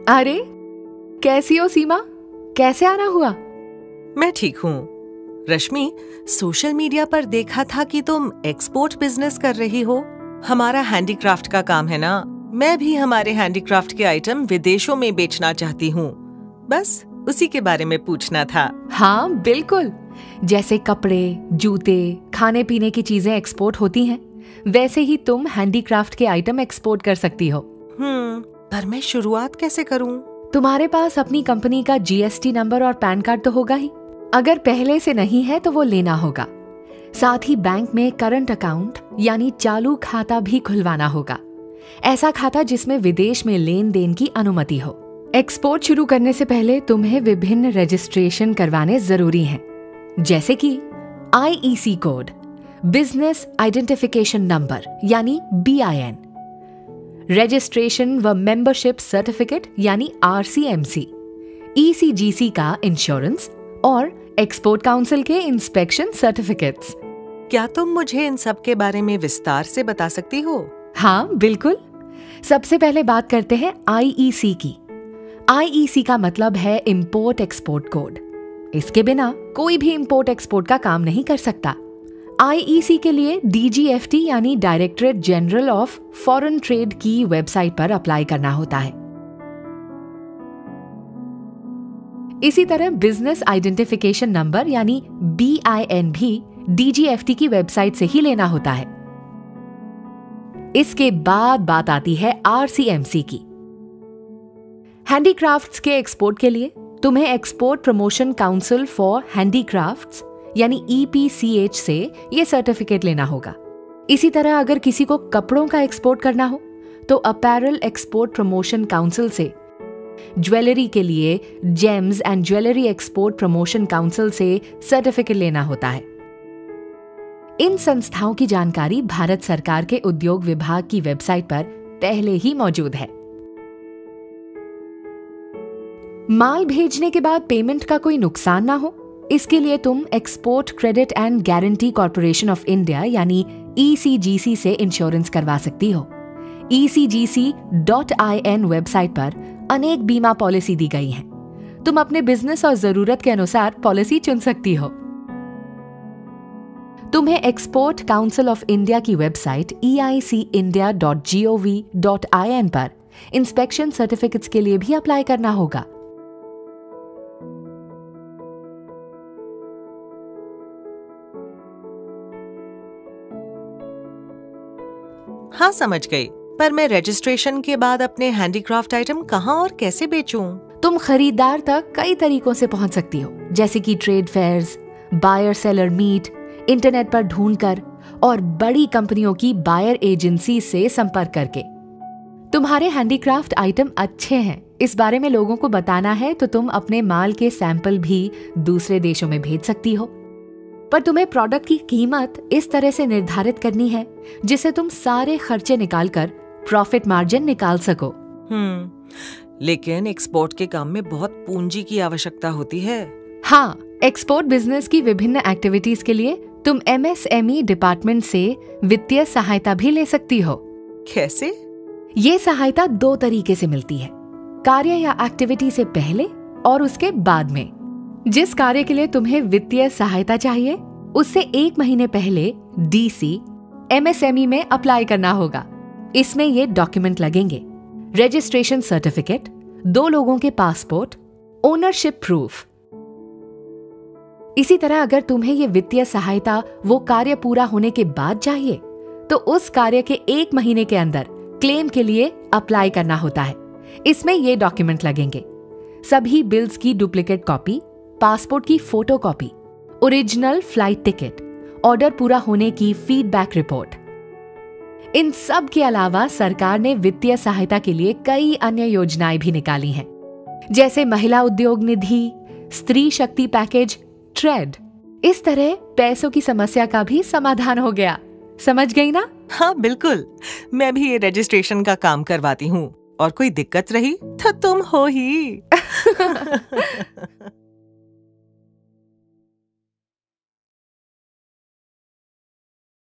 अरे, कैसी हो सीमा? कैसे आना हुआ? मैं ठीक हूँ। रश्मि, सोशल मीडिया पर देखा था कि तुम एक्सपोर्ट बिजनेस कर रही हो। हमारा हैंडीक्राफ्ट का काम है ना। मैं भी हमारे हैंडीक्राफ्ट के आइटम विदेशों में बेचना चाहती हूँ। बस उसी के बारे में पूछना था। हाँ बिल्कुल, जैसे कपड़े, जूते, खाने पीने की चीजें एक्सपोर्ट होती हैं, वैसे ही तुम हैंडीक्राफ्ट के आइटम एक्सपोर्ट कर सकती हो। पर मैं शुरुआत कैसे करूँ? तुम्हारे पास अपनी कंपनी का जीएसटी नंबर और पैन कार्ड तो होगा ही। अगर पहले से नहीं है तो वो लेना होगा। साथ ही बैंक में करंट अकाउंट यानी चालू खाता भी खुलवाना होगा। ऐसा खाता जिसमें विदेश में लेन देन की अनुमति हो। एक्सपोर्ट शुरू करने से पहले तुम्हें विभिन्न रजिस्ट्रेशन करवाने जरूरी हैं, जैसे कि IEC code, business identification number यानी BIN, रजिस्ट्रेशन व मेंबरशिप सर्टिफिकेट यानी RCMC, ECGC का इंश्योरेंस और एक्सपोर्ट काउंसिल के इंस्पेक्शन सर्टिफिकेट्स। क्या तुम मुझे इन सब के बारे में विस्तार से बता सकती हो? हाँ बिल्कुल। सबसे पहले बात करते हैं IEC की। IEC का मतलब है इंपोर्ट एक्सपोर्ट कोड। इसके बिना कोई भी इंपोर्ट एक्सपोर्ट का काम नहीं कर सकता। IEC के लिए DGFT यानी directorate general of foreign trade की वेबसाइट पर अप्लाई करना होता है। इसी तरह बिजनेस आइडेंटिफिकेशन नंबर यानी BIN भी DGFT की वेबसाइट से ही लेना होता है। इसके बाद बात आती है RCMC की। हैंडीक्राफ्ट्स के एक्सपोर्ट के लिए तुम्हें export promotion council for handicrafts यानी EPCH से ये सर्टिफिकेट लेना होगा। इसी तरह अगर किसी को कपड़ों का एक्सपोर्ट करना हो तो अपैरल एक्सपोर्ट प्रमोशन काउंसिल से, ज्वेलरी के लिए James and jewellery export promotion council से सर्टिफिकेट लेना होता है। इन संस्थाओं की जानकारी भारत सरकार के उद्योग विभाग की वेबसाइट पर पहले ही मौजूद है। माल भेजने के बाद पेमेंट का कोई नुकसान ना हो, इसके लिए तुम export credit and guarantee corporation of India यानी ECGC से इंश्योरेंस करवा सकती हो। ECGC.in वेबसाइट पर अनेक बीमा पॉलिसी दी गई हैं। तुम अपने बिजनेस और जरूरत के अनुसार पॉलिसी चुन सकती हो। तुम्हें एक्सपोर्ट काउंसिल ऑफ इंडिया की वेबसाइट eicindia.gov.in पर इंस्पेक्शन सर्टिफिकेट्स के लिए भी अप्लाई करना होगा। हाँ समझ गई। पर मैं रजिस्ट्रेशन के बाद अपने हैंडीक्राफ्ट आइटम कहाँ और कैसे बेचूं? तुम खरीदार तक कई तरीकों से पहुंच सकती हो, जैसे कि trade fairs, buyer seller meet, internet पर ढूंढकर और बड़ी कंपनियों की बायर एजेंसी से संपर्क करके। तुम्हारे हैंडीक्राफ्ट आइटम अच्छे हैं, इस बारे में लोगों को बताना है तो तुम अपने माल के सैंपल भी दूसरे देशों में भेज सकती हो। पर तुम्हें प्रोडक्ट की कीमत इस तरह से निर्धारित करनी है जिससे तुम सारे खर्चे निकालकर प्रॉफिट मार्जिन निकाल सको। लेकिन एक्सपोर्ट के काम में बहुत पूंजी की आवश्यकता होती है। हाँ, एक्सपोर्ट बिजनेस की विभिन्न एक्टिविटीज के लिए तुम MSME डिपार्टमेंट से वित्तीय सहायता भी ले सकती हो। कैसे? ये सहायता 2 तरीके से मिलती है, कार्य या एक्टिविटी से पहले और उसके बाद में। जिस कार्य के लिए तुम्हें वित्तीय सहायता चाहिए उससे 1 महीने पहले DC MSME में अप्लाई करना होगा। इसमें ये डॉक्यूमेंट लगेंगे: रजिस्ट्रेशन सर्टिफिकेट, 2 लोगों के पासपोर्ट, ओनरशिप प्रूफ। इसी तरह अगर तुम्हें ये वित्तीय सहायता वो कार्य पूरा होने के बाद चाहिए तो उस कार्य के 1 महीने के अंदर क्लेम के लिए अप्लाई करना होता है। इसमें ये डॉक्यूमेंट लगेंगे: सभी बिल्स की डुप्लीकेट कॉपी, पासपोर्ट की photo copy, original flight ticket, order पूरा होने की फीडबैक रिपोर्ट। इन सब के अलावा सरकार ने वित्तीय सहायता के लिए कई अन्य योजनाएं भी निकाली हैं, जैसे महिला उद्योग निधि, स्त्री शक्ति पैकेज, ट्रेड। इस तरह पैसों की समस्या का भी समाधान हो गया। समझ गई ना? हाँ बिल्कुल, मैं भी ये रजिस्ट्रेशन का काम करवाती हूँ और कोई दिक्कत रही तो तुम हो ही।